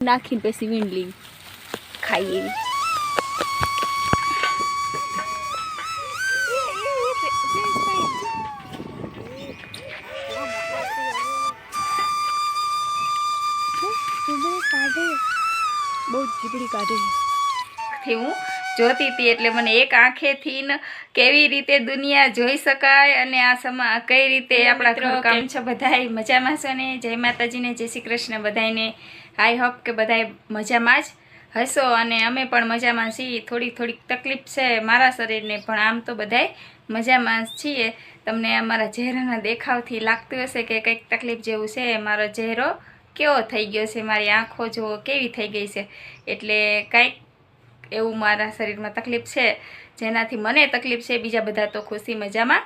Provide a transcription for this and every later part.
નાખીને પછી વીંડલી ખાઈ એવી. બહુ જીબડી કાઢી હું જોતી હતી એટલે મને એક આંખેથી કેવી રીતે દુનિયા જોઈ શકાય અને આ સમા કઈ રીતે આપણા ઘર કામ છે. બધાય મજામાં છો ને? જય માતાજીને, જય શ્રી કૃષ્ણ બધાને. આઈ હોપ કે બધાય મજામાં જ હશો અને અમે પણ મજામાં છીએ. થોડીક તકલીફ છે મારા શરીરને, પણ આમ તો બધાય મજામાં છીએ. તમને અમારા ચહેરાના દેખાવથી લાગતું હશે કે કંઈક તકલીફ જેવું છે. મારો ચહેરો કેવો થઈ ગયો છે, મારી આંખો જો કેવી થઈ ગઈ છે, એટલે કંઈક એવું મારા શરીરમાં તકલીફ છે જેનાથી મને તકલીફ છે. બીજા બધા તો ખુશી મજામાં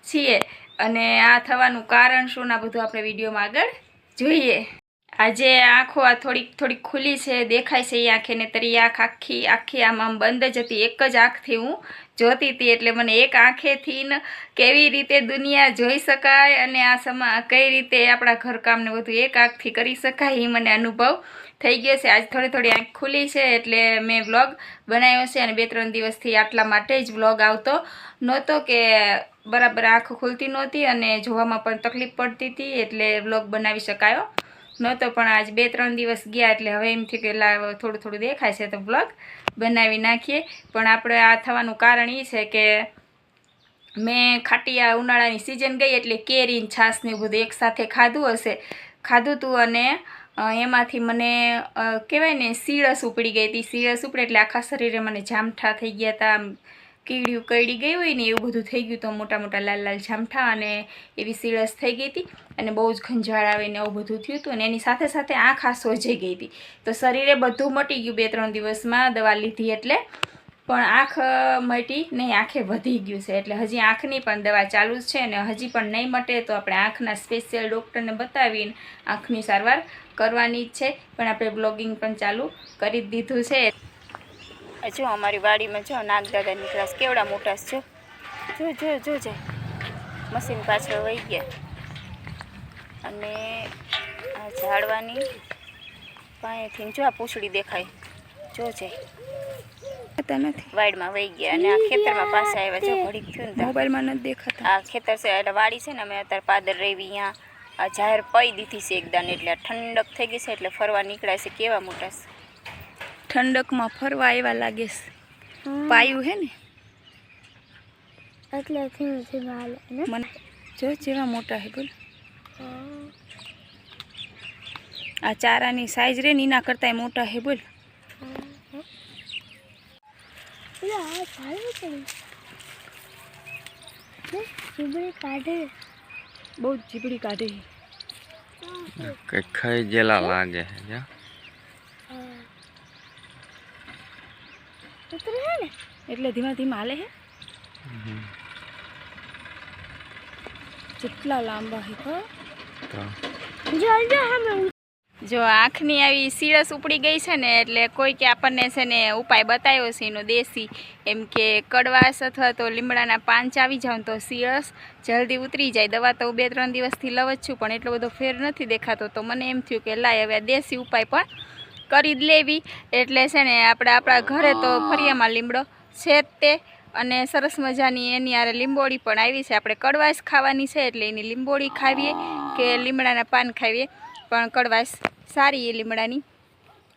છીએ. અને આ થવાનું કારણ શું ના બધું આપણે વિડીયોમાં આગળ જોઈએ. આજે આંખો આ થોડીક ખુલ્લી છે, દેખાય છે એ આંખે, ને તરી આંખ આખી આમ બંધ જ હતી. એક જ આંખથી હું જોતી હતી એટલે મને એક આંખેથી કેવી રીતે દુનિયા જોઈ શકાય અને આ સમા કઈ રીતે આપણા ઘરકામને બધું એક આંખથી કરી શકાય એ મને અનુભવ થઈ ગયો છે. આજ થોડી આંખ ખુલ્લી છે એટલે મેં વ્લોગ બનાવ્યો છે. અને 2-3 દિવસથી આટલા માટે જ વ્લોગ આવતો નહોતો કે બરાબર આંખ ખુલતી નહોતી અને જોવામાં પણ તકલીફ પડતી હતી, એટલે વ્લોગ બનાવી શકાયો નહોતો. પણ આજ 2-3 દિવસ ગયા એટલે હવે એમથી કે થોડું દેખાય છે તો વ્લોગ બનાવી નાખીએ. પણ આપણે આ થવાનું કારણ એ છે કે મેં ખાટિયા ઉનાળાની સિઝન ગઈ એટલે કેરીને છાશને એવું બધું એકસાથે ખાધું હતું અને એમાંથી મને કહેવાય ને સીળસ ઉપડી ગઈ હતી. સીળસ ઉપડે એટલે આખા શરીરે મને જામઠા થઈ ગયા હતા, કીડીયું કઈડી ગઈ હોય ને એવું બધું થઈ ગયું હતું. મોટા લાલ જામઠા અને એવી સીળસ થઈ ગઈ હતી અને બહુ જ ખંજાળ આવે ને એવું બધું થયું હતું. અને એની સાથે આંખ આ સોજાઈ ગઈ હતી. તો શરીરે બધું મટી ગયું 2-3 દિવસમાં દવા લીધી એટલે, પણ આંખ મટી નહીં, આંખે વધી ગયું છે. એટલે હજી આંખની પણ દવા ચાલુ જ છે અને હજી પણ નહીં મટે તો આપણે આંખના સ્પેશિયલ ડૉક્ટરને બતાવીને આંખની સારવાર કરવાની જ છે. પણ આપણે બ્લોગિંગ પણ ચાલુ કરી જ દીધું છે. જો અમારી વાડીમાં જો નાગદાદા નીકળ્યા, કેવડા મોટા છે. જો મશીન પાછળ વહી ગયા અને આ ઝાડવાની પાસેથી જો આ પૂંછડી દેખાય, જો છે નથી વાડમાં વહી ગયા અને આ ખેતરમાં પાછા આવ્યા. જો ઘડીક થયું ને મોબાઈલમાં નથી દેખાતા. આ ખેતર છે એટલે વાડી છે ને, અમે અત્યારે પાદર રેવી અહીંયા આ જાહેર પઈ દીધી છે એકદમ, એટલે ઠંડક થઈ ગઈ છે એટલે ફરવા નીકળ્યા છે. કેવા મોટા છે, ઠંડકમાં ફરવા એવા લાગે છે. પાયું હે ને એટલે મને જો જેવા મોટા હે બોલ. આ ચારાની સાઈઝ રે ને એના કરતા મોટા હે બોલ. બહુ જીબડી કાઢે કે ખાઈ જેલા લાગે છે. એટલે ધીમા હાલે હે. કેટલા લાંબા હે જો આંખની આવી સીળસ ઉપડી ગઈ છે ને, એટલે કોઈ કે આપણને છે ને ઉપાય બતાવ્યો છે એનો દેશી, એમ કે કડવાશ અથવા તો લીમડાના પાન ચાવી જાવ તો સીળસ જલ્દી ઉતરી જાય. દવા તો 2-3 દિવસથી લવ જ છું પણ એટલો બધો ફેર નથી દેખાતો. તો મને એમ થયું કે લાય હવે દેશી ઉપાય પણ કરી જ લેવી. એટલે છે ને આપણે આપણા ઘરે તો ફરિયામાં લીમડો છે જ તે, અને સરસ મજાની એની આરે લીંબોળી પણ આવી છે. આપણે કડવાશ ખાવાની છે એટલે એની લીંબોળી ખાવીએ કે લીમડાના પાન ખાવીએ, પણ કડવાશ સારી એ લીમડાની.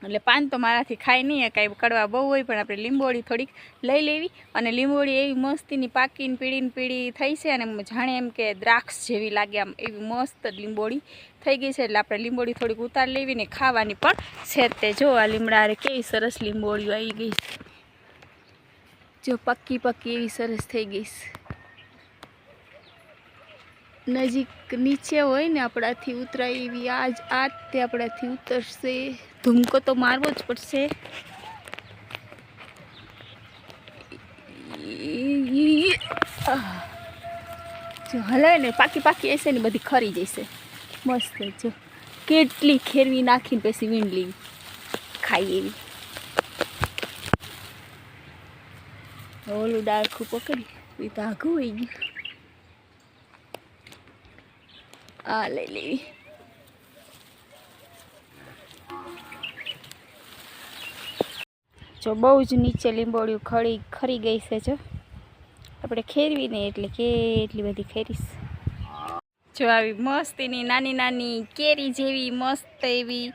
એટલે પાન તો મારાથી ખાઈ નહીં કાંઈ, કડવા બહુ હોય, પણ આપણે લીંબોળી થોડીક લઈ લેવી. અને લીંબોળી એવી મસ્તીની પાકીને પીળી થઈ છે અને જાણે એમ કે દ્રાક્ષ જેવી લાગે, આમ એવી મસ્ત લીંબોળી થઈ ગઈ છે. એટલે આપણે લીંબોળી થોડીક ઉતાર લેવી ને ખાવાની પણ છે તે. જો આ લીમડા અરે કેવી સરસ લીંબોળીઓ આવી ગઈ છે. જો પક્કી એવી સરસ થઈ ગઈ છે. નજીક નીચે હોય ને આપણાથી ઉતરાય એવી આ તે આપણાથી ઉતરશે. ધૂમકો તો મારવો જ પડશે. જો હલાય ને પાકી હશે ને બધી ખરી જશે મસ્ત. જો કેટલી ખેરવી નાખીને પછી વીંડલી ખાઈ એવી. ઓલું ડાળખું પકડી એ તો આઘું હોય ગયું. આ લઈ લેવી. જો બહુ જ નીચે લીંબોળિયું ખરી ગઈ છે. જો આપણે ખેરવી નહીં એટલે કેટલી બધી ખેરીશ. જો આવી મસ્તીની નાની નાની કેરી જેવી મસ્ત એવી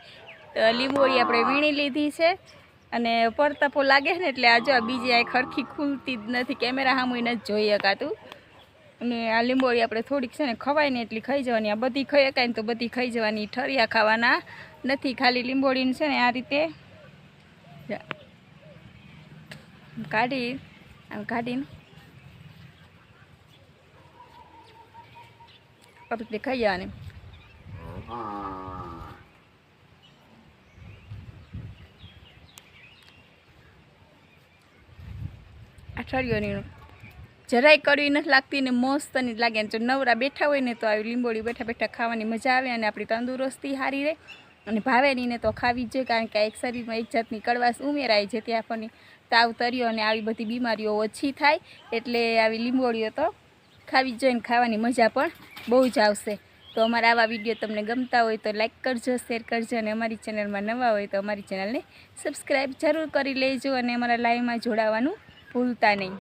લીંબોળી આપણે વીણી લીધી છે. અને પરતપો લાગે ને એટલે આ જો બીજી આ ખરખી ખુલતી જ નથી, કેમેરા સામું નથી જોઈ શકાતું. અને આ લીંબોળી આપણે થોડીક છે ને ખવાય ને એટલી ખાઈ જવાની. આ બધી ખાઈ શકાય ને તો બધી ખાઈ જવાની, ઠરિયા ખાવાના નથી. ખાલી લીંબોળીને છે ને આ રીતે કાઢીને આ રીતે ખાઈ જવાની. આ ઠરિયોની જરાય કડવી નથી લાગતી ને મસ્ત ની લાગે. જો નવરા બેઠા હોય ને તો આવી લીંબોળી બેઠા બેઠા ખાવાની મજા આવે અને આપણી તંદુરસ્તી સારી રહે. અને ભાવે નહીં ને તો ખાવી જ જોઈએ, કારણ કે એક શરીરમાં એક જાતની કડવાશ ઉમેરાય જેથી આપણને તાવ તર્યો અને આવી બધી બીમારીઓ ઓછી થાય. એટલે આવી લીંબોળીઓ તો ખાવી જ જોઈએ ને ખાવાની મજા પણ બહુ જ આવશે. તો અમારા આવા વિડીયો તમને ગમતા હોય તો લાઈક કરજો, શેર કરજો અને અમારી ચેનલમાં નવા હોય તો અમારી ચેનલને સબસ્ક્રાઈબ જરૂર કરી લેજો અને અમારા લાઈવમાં જોડાવાનું ભૂલતા નહીં.